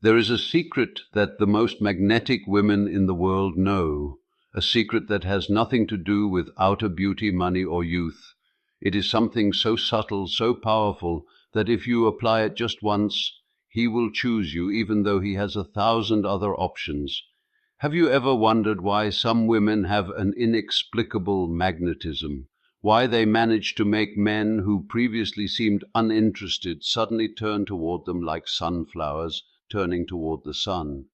There is a secret that the most magnetic women in the world know, a secret that has nothing to do with outer beauty, money, or youth. It is something so subtle, so powerful, that if you apply it just once, he will choose you, even though he has 1,000 other options. Have you ever wondered why some women have an inexplicable magnetism? Why they manage to make men who previously seemed uninterested suddenly turn toward them like sunflowers turning toward the sun?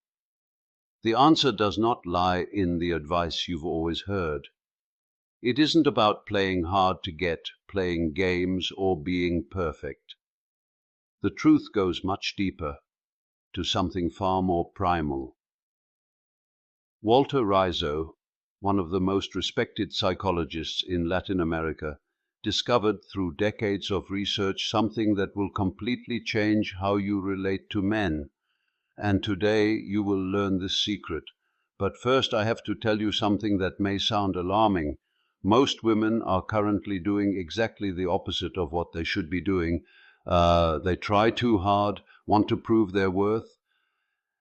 The answer does not lie in the advice you've always heard. It isn't about playing hard to get, playing games, or being perfect. The truth goes much deeper, to something far more primal. Walter Rizzo, one of the most respected psychologists in Latin America, discovered through decades of research something that will completely change how you relate to men. And today you will learn this secret. But first I have to tell you something that may sound alarming. Most women are currently doing exactly the opposite of what they should be doing. They try too hard, want to prove their worth,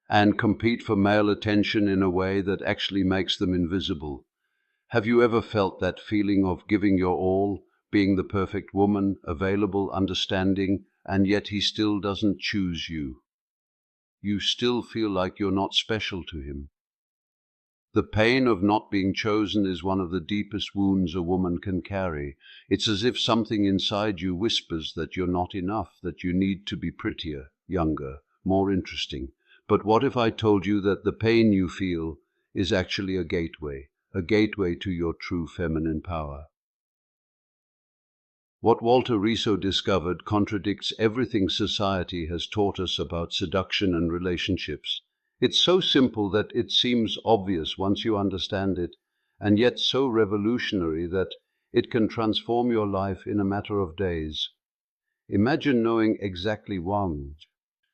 and compete for male attention in a way that actually makes them invisible. Have you ever felt that feeling of giving your all, being the perfect woman, available, understanding, and yet he still doesn't choose you? You still feel like you're not special to him. The pain of not being chosen is one of the deepest wounds a woman can carry. It's as if something inside you whispers that you're not enough, that you need to be prettier, younger, more interesting. But what if I told you that the pain you feel is actually a gateway to your true feminine power? What Walter Rizzo discovered contradicts everything society has taught us about seduction and relationships. It's so simple that it seems obvious once you understand it, and yet so revolutionary that it can transform your life in a matter of days. Imagine knowing exactly what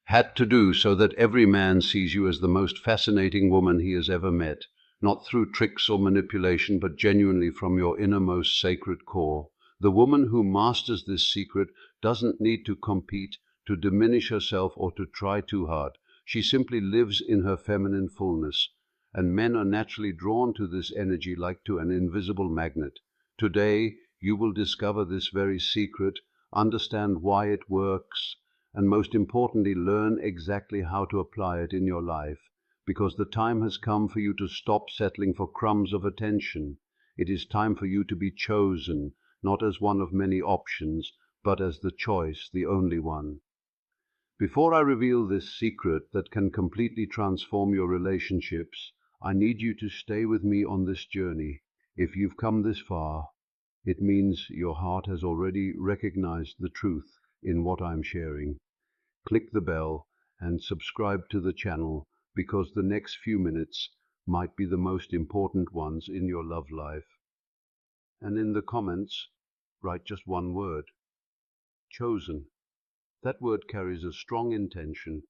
had to do so that every man sees you as the most fascinating woman he has ever met, not through tricks or manipulation, but genuinely from your innermost sacred core. The woman who masters this secret doesn't need to compete, to diminish herself, or to try too hard. She simply lives in her feminine fullness, and men are naturally drawn to this energy like to an invisible magnet. Today you will discover this very secret, understand why it works, and most importantly, learn exactly how to apply it in your life, because the time has come for you to stop settling for crumbs of attention. It is time for you to be chosen, not as one of many options, but as the choice, the only one. Before I reveal this secret that can completely transform your relationships, I need you to stay with me on this journey. If you've come this far, it means your heart has already recognized the truth in what I'm sharing. Click the bell and subscribe to the channel, because the next few minutes might be the most important ones in your love life. And in the comments, write just one word: chosen. That word carries a strong intention.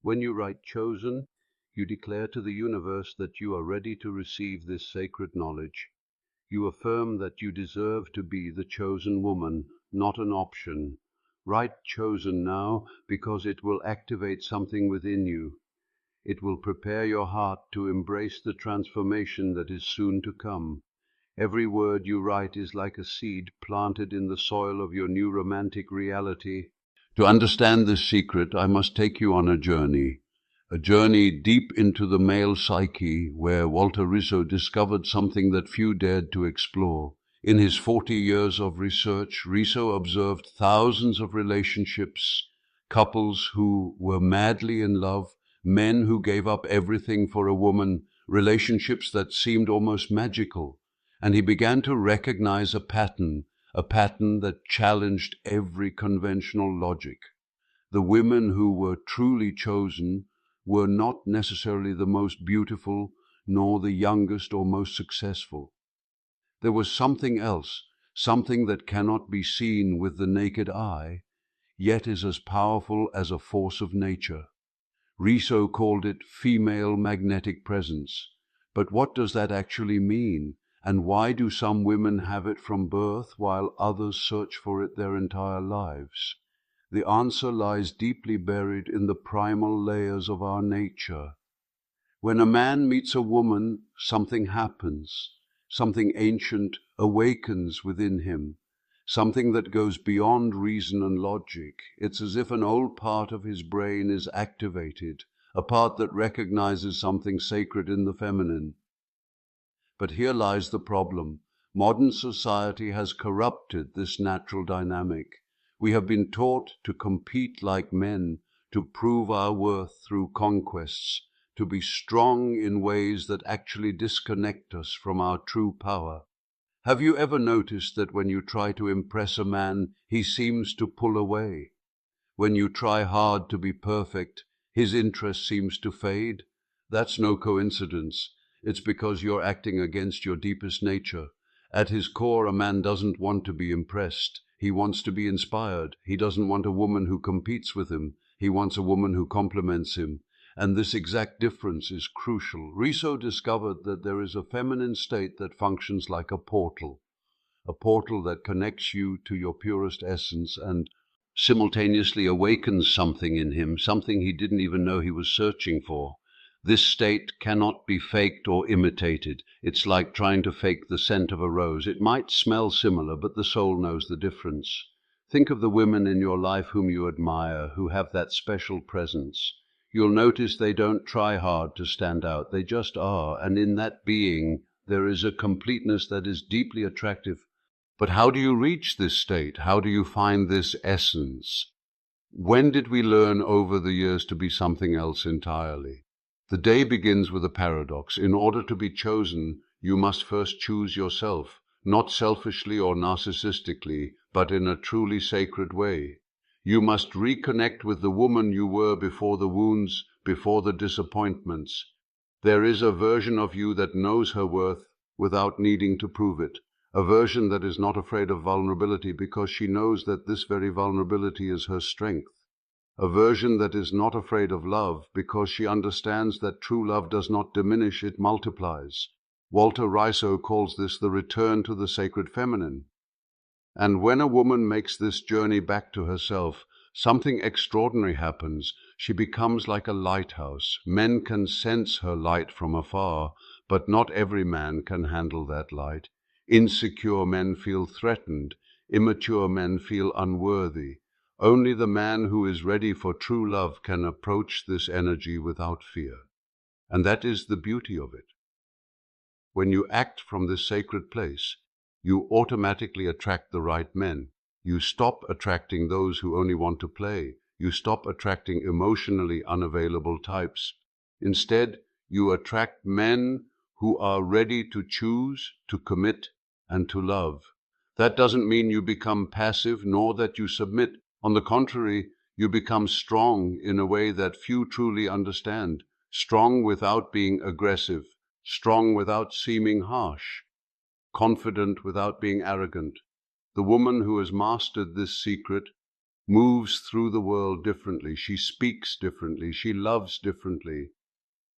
When you write chosen, you declare to the universe that you are ready to receive this sacred knowledge. You affirm that you deserve to be the chosen woman, not an option. Write chosen now, because it will activate something within you. It will prepare your heart to embrace the transformation that is soon to come. Every word you write is like a seed planted in the soil of your new romantic reality. To understand this secret, I must take you on a journey deep into the male psyche, where Walter Rizzo discovered something that few dared to explore. In his 40 years of research, Rizzo observed thousands of relationships, couples who were madly in love, men who gave up everything for a woman, relationships that seemed almost magical. And he began to recognize a pattern that challenged every conventional logic. The women who were truly chosen were not necessarily the most beautiful, nor the youngest or most successful. There was something else, something that cannot be seen with the naked eye, yet is as powerful as a force of nature. Rizzo called it female magnetic presence. But what does that actually mean? And why do some women have it from birth, while others search for it their entire lives? The answer lies deeply buried in the primal layers of our nature. When a man meets a woman, something happens. Something ancient awakens within him. Something that goes beyond reason and logic. It's as if an old part of his brain is activated, a part that recognizes something sacred in the feminine. But here lies the problem. Modern society has corrupted this natural dynamic. We have been taught to compete like men, to prove our worth through conquests, to be strong in ways that actually disconnect us from our true power. Have you ever noticed that when you try to impress a man, he seems to pull away? When you try hard to be perfect, his interest seems to fade? That's no coincidence. It's because you're acting against your deepest nature. At his core, a man doesn't want to be impressed. He wants to be inspired. He doesn't want a woman who competes with him. He wants a woman who complements him. And this exact difference is crucial. Riso discovered that there is a feminine state that functions like a portal that connects you to your purest essence and simultaneously awakens something in him, something he didn't even know he was searching for. This state cannot be faked or imitated. It's like trying to fake the scent of a rose. It might smell similar, but the soul knows the difference. Think of the women in your life whom you admire, who have that special presence. You'll notice they don't try hard to stand out. They just are, and in that being there is a completeness that is deeply attractive. But how do you reach this state? How do you find this essence? When did we learn over the years to be something else entirely? The day begins with a paradox. In order to be chosen, you must first choose yourself, not selfishly or narcissistically, but in a truly sacred way. You must reconnect with the woman you were before the wounds, before the disappointments. There is a version of you that knows her worth without needing to prove it. A version that is not afraid of vulnerability because she knows that this very vulnerability is her strength. A version that is not afraid of love because she understands that true love does not diminish, it multiplies. Walter Riso calls this the return to the sacred feminine. And when a woman makes this journey back to herself, something extraordinary happens. She becomes like a lighthouse. Men can sense her light from afar, but not every man can handle that light. Insecure men feel threatened. Immature men feel unworthy. Only the man who is ready for true love can approach this energy without fear. And that is the beauty of it. When you act from this sacred place, you automatically attract the right men. You stop attracting those who only want to play. You stop attracting emotionally unavailable types. Instead, you attract men who are ready to choose, to commit, and to love. That doesn't mean you become passive, nor that you submit. On the contrary, you become strong in a way that few truly understand. Strong without being aggressive. Strong without seeming harsh. Confident without being arrogant. The woman who has mastered this secret moves through the world differently. She speaks differently. She loves differently.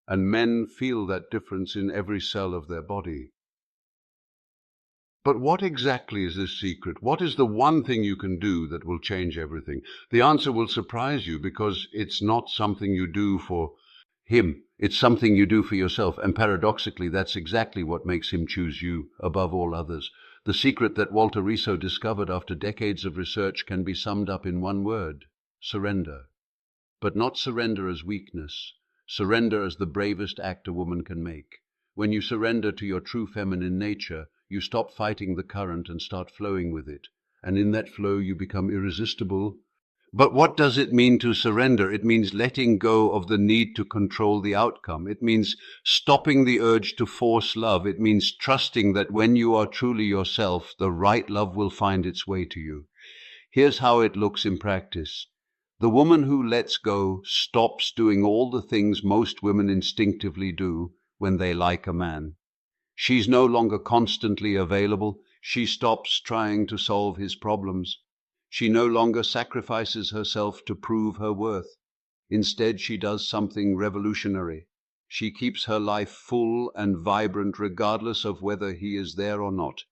And men feel that difference in every cell of their body. But what exactly is this secret? What is the one thing you can do that will change everything? The answer will surprise you because it's not something you do for him. It's something you do for yourself. And paradoxically, that's exactly what makes him choose you above all others. The secret that Walter Riso discovered after decades of research can be summed up in one word: surrender. But not surrender as weakness. Surrender as the bravest act a woman can make. When you surrender to your true feminine nature, you stop fighting the current and start flowing with it. And in that flow you become irresistible. But what does it mean to surrender? It means letting go of the need to control the outcome. It means stopping the urge to force love. It means trusting that when you are truly yourself, the right love will find its way to you. Here's how it looks in practice. The woman who lets go stops doing all the things most women instinctively do when they like a man. She's no longer constantly available. She stops trying to solve his problems. She no longer sacrifices herself to prove her worth. Instead, she does something revolutionary. She keeps her life full and vibrant regardless of whether he is there or not.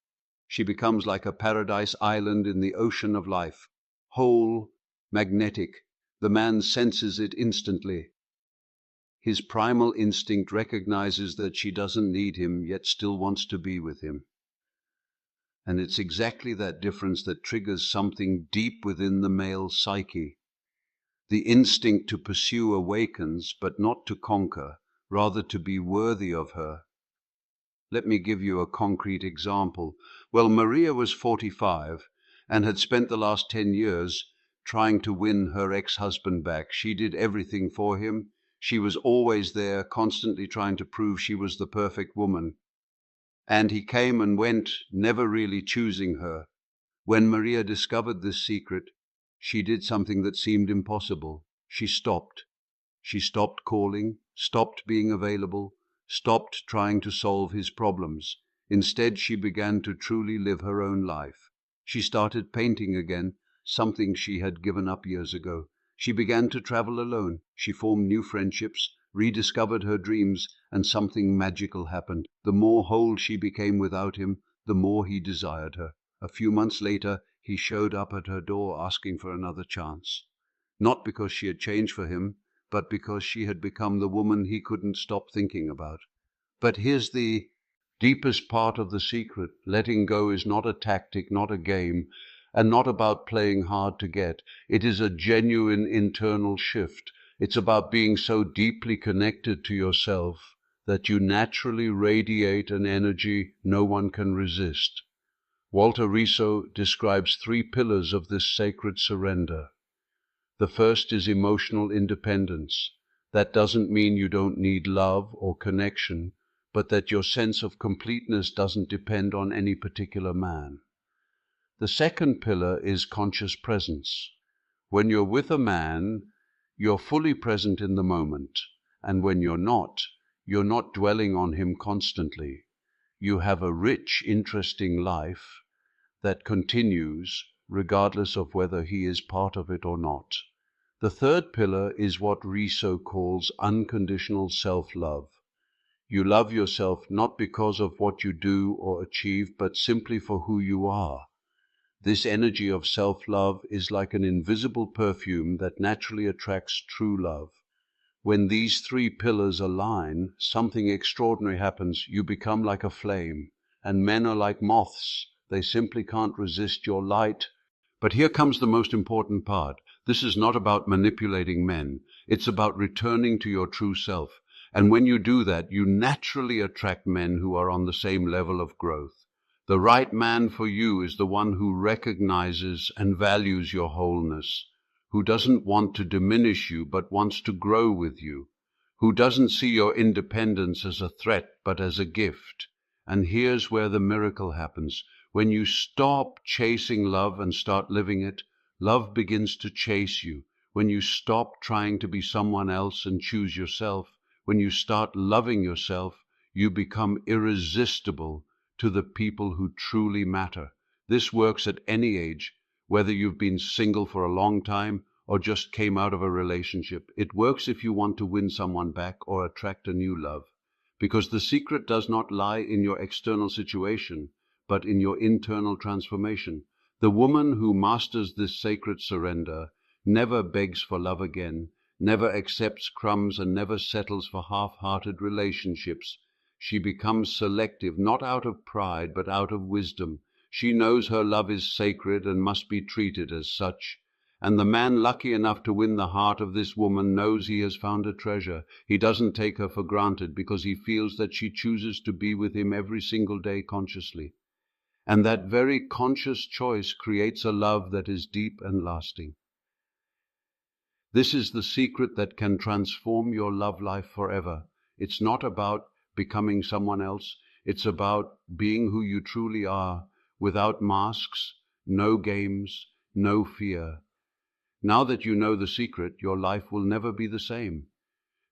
She becomes like a paradise island in the ocean of life, whole, magnetic. The man senses it instantly. His primal instinct recognizes that she doesn't need him, yet still wants to be with him. And it's exactly that difference that triggers something deep within the male psyche. The instinct to pursue awakens, but not to conquer, rather to be worthy of her. Let me give you a concrete example. Well, Maria was 45 and had spent the last 10 years trying to win her ex-husband back. She did everything for him. She was always there, constantly trying to prove she was the perfect woman. And he came and went, never really choosing her. When Maria discovered this secret, she did something that seemed impossible. She stopped. She stopped calling, stopped being available, stopped trying to solve his problems. Instead, she began to truly live her own life. She started painting again, something she had given up years ago. She began to travel alone. She formed new friendships, rediscovered her dreams, and something magical happened. The more whole she became without him, the more he desired her. A few months later, he showed up at her door asking for another chance. Not because she had changed for him, but because she had become the woman he couldn't stop thinking about. But here's the deepest part of the secret. Letting go is not a tactic, not a game, and not about playing hard to get. It is a genuine internal shift. It's about being so deeply connected to yourself that you naturally radiate an energy no one can resist. Walter Riso describes 3 pillars of this sacred surrender. The first is emotional independence. That doesn't mean you don't need love or connection, but that your sense of completeness doesn't depend on any particular man. The second pillar is conscious presence. When you're with a man, you're fully present in the moment, and when you're not dwelling on him constantly. You have a rich, interesting life that continues regardless of whether he is part of it or not. The third pillar is what Riso calls unconditional self-love. You love yourself not because of what you do or achieve, but simply for who you are. This energy of self-love is like an invisible perfume that naturally attracts true love. When these 3 pillars align, something extraordinary happens. You become like a flame, and men are like moths. They simply can't resist your light. But here comes the most important part. This is not about manipulating men. It's about returning to your true self. And when you do that, you naturally attract men who are on the same level of growth. The right man for you is the one who recognizes and values your wholeness, who doesn't want to diminish you but wants to grow with you, who doesn't see your independence as a threat but as a gift. And here's where the miracle happens. When you stop chasing love and start living it, love begins to chase you. When you stop trying to be someone else and choose yourself, when you start loving yourself, you become irresistible to the people who truly matter. This works at any age, whether you've been single for a long time or just came out of a relationship. It works if you want to win someone back or attract a new love. Because the secret does not lie in your external situation, but in your internal transformation. The woman who masters this sacred surrender never begs for love again, never accepts crumbs, and never settles for half-hearted relationships. She becomes selective, not out of pride, but out of wisdom. She knows her love is sacred and must be treated as such. And the man lucky enough to win the heart of this woman knows he has found a treasure. He doesn't take her for granted because he feels that she chooses to be with him every single day consciously. And that very conscious choice creates a love that is deep and lasting. This is the secret that can transform your love life forever. It's not about becoming someone else. It's about being who you truly are, without masks, no games, no fear. Now that you know the secret, your life will never be the same.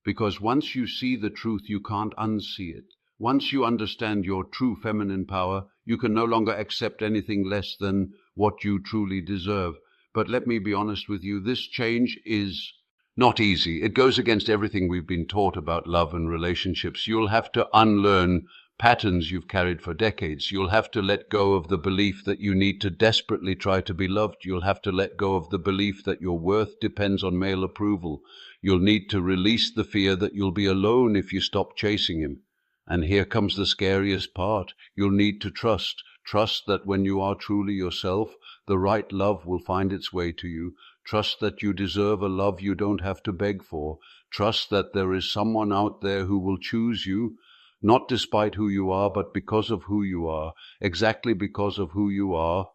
Because once you see the truth, you can't unsee it. Once you understand your true feminine power, you can no longer accept anything less than what you truly deserve. But let me be honest with you, this change is not easy. It goes against everything we've been taught about love and relationships. You'll have to unlearn patterns you've carried for decades. You'll have to let go of the belief that you need to desperately try to be loved. You'll have to let go of the belief that your worth depends on male approval. You'll need to release the fear that you'll be alone if you stop chasing him. And here comes the scariest part. You'll need to trust. Trust that when you are truly yourself, the right love will find its way to you. Trust that you deserve a love you don't have to beg for. Trust that there is someone out there who will choose you, not despite who you are, but because of who you are, exactly because of who you are.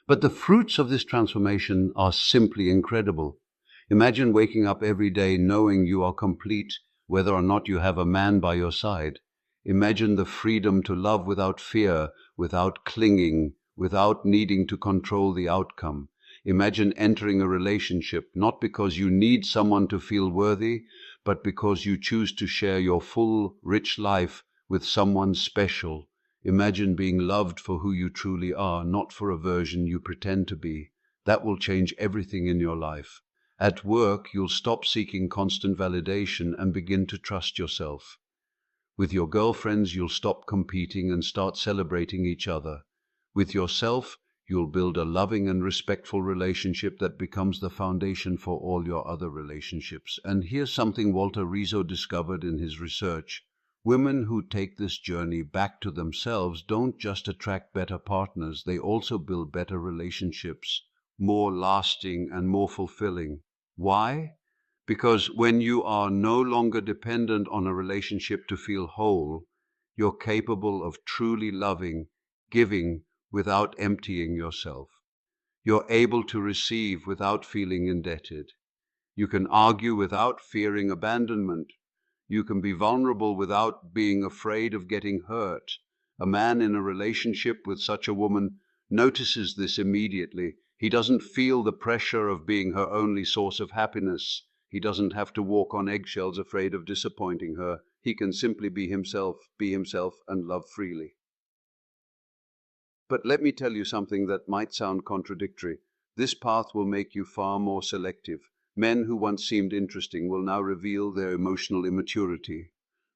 But the fruits of this transformation are simply incredible. Imagine waking up every day knowing you are complete, whether or not you have a man by your side. Imagine the freedom to love without fear, without clinging, without needing to control the outcome. Imagine entering a relationship not because you need someone to feel worthy, but because you choose to share your full, rich life with someone special. Imagine being loved for who you truly are, not for a version you pretend to be. That will change everything in your life. At work, you'll stop seeking constant validation and begin to trust yourself. With your girlfriends, you'll stop competing and start celebrating each other. With yourself, you'll build a loving and respectful relationship that becomes the foundation for all your other relationships. And here's something Walter Rizzo discovered in his research. Women who take this journey back to themselves don't just attract better partners, they also build better relationships, more lasting and more fulfilling. Why? Because when you are no longer dependent on a relationship to feel whole, you're capable of truly loving, giving without emptying yourself. You're able to receive without feeling indebted. You can argue without fearing abandonment. You can be vulnerable without being afraid of getting hurt. A man in a relationship with such a woman notices this immediately. He doesn't feel the pressure of being her only source of happiness. He doesn't have to walk on eggshells afraid of disappointing her. He can simply be himself, and love freely. But let me tell you something that might sound contradictory. This path will make you far more selective. Men who once seemed interesting will now reveal their emotional immaturity.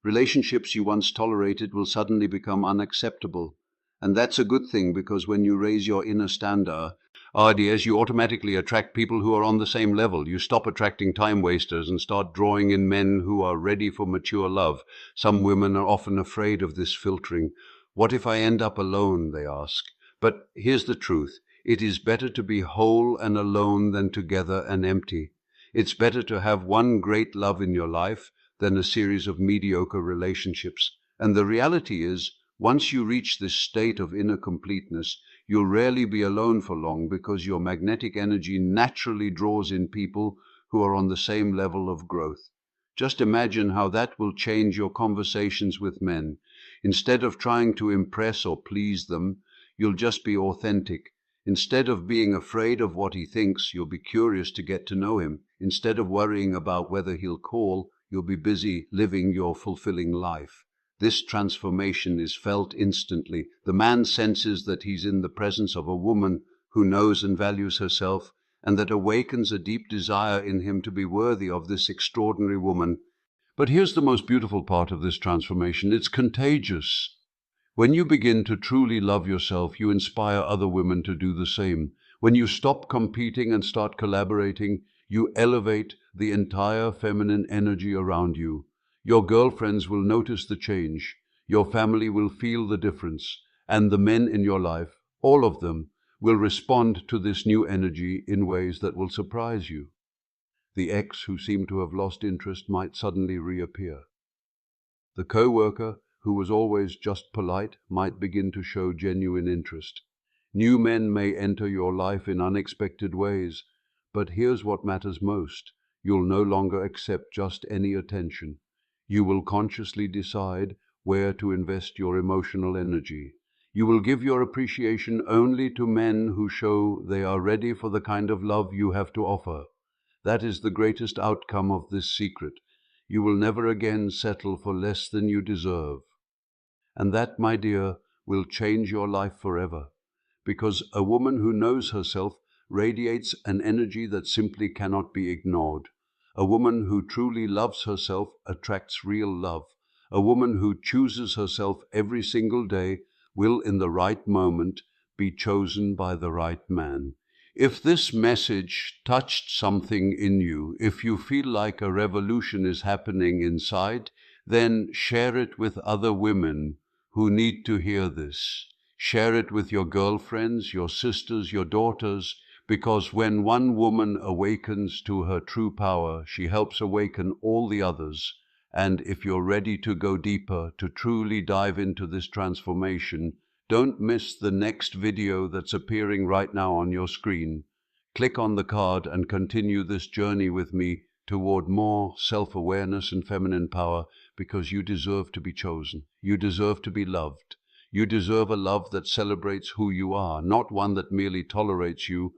Relationships you once tolerated will suddenly become unacceptable. And that's a good thing, because when you raise your inner standard, ideas, you automatically attract people who are on the same level. You stop attracting time wasters and start drawing in men who are ready for mature love. Some women are often afraid of this filtering. What if I end up alone, they ask. But here's the truth. It is better to be whole and alone than together and empty. It's better to have one great love in your life than a series of mediocre relationships. And the reality is, once you reach this state of inner completeness, you'll rarely be alone for long, because your magnetic energy naturally draws in people who are on the same level of growth. Just imagine how that will change your conversations with men. Instead of trying to impress or please them, you'll just be authentic. Instead of being afraid of what he thinks, you'll be curious to get to know him. Instead of worrying about whether he'll call, you'll be busy living your fulfilling life. This transformation is felt instantly. The man senses that he's in the presence of a woman who knows and values herself, and that awakens a deep desire in him to be worthy of this extraordinary woman. But here's the most beautiful part of this transformation. It's contagious. When you begin to truly love yourself, you inspire other women to do the same. When you stop competing and start collaborating, you elevate the entire feminine energy around you. Your girlfriends will notice the change. Your family will feel the difference. And the men in your life, all of them, will respond to this new energy in ways that will surprise you. The ex who seemed to have lost interest might suddenly reappear. The co-worker who was always just polite might begin to show genuine interest. New men may enter your life in unexpected ways, but here's what matters most. You'll no longer accept just any attention. You will consciously decide where to invest your emotional energy. You will give your appreciation only to men who show they are ready for the kind of love you have to offer. That is the greatest outcome of this secret. You will never again settle for less than you deserve. And that, my dear, will change your life forever. Because a woman who knows herself radiates an energy that simply cannot be ignored. A woman who truly loves herself attracts real love. A woman who chooses herself every single day will, in the right moment, be chosen by the right man. If this message touched something in you, if you feel like a revolution is happening inside, then share it with other women who need to hear this. Share it with your girlfriends, your sisters, your daughters, because when one woman awakens to her true power, she helps awaken all the others. And if you're ready to go deeper, to truly dive into this transformation, don't miss the next video that's appearing right now on your screen. Click on the card and continue this journey with me toward more self-awareness and feminine power, because you deserve to be chosen. You deserve to be loved. You deserve a love that celebrates who you are, not one that merely tolerates you,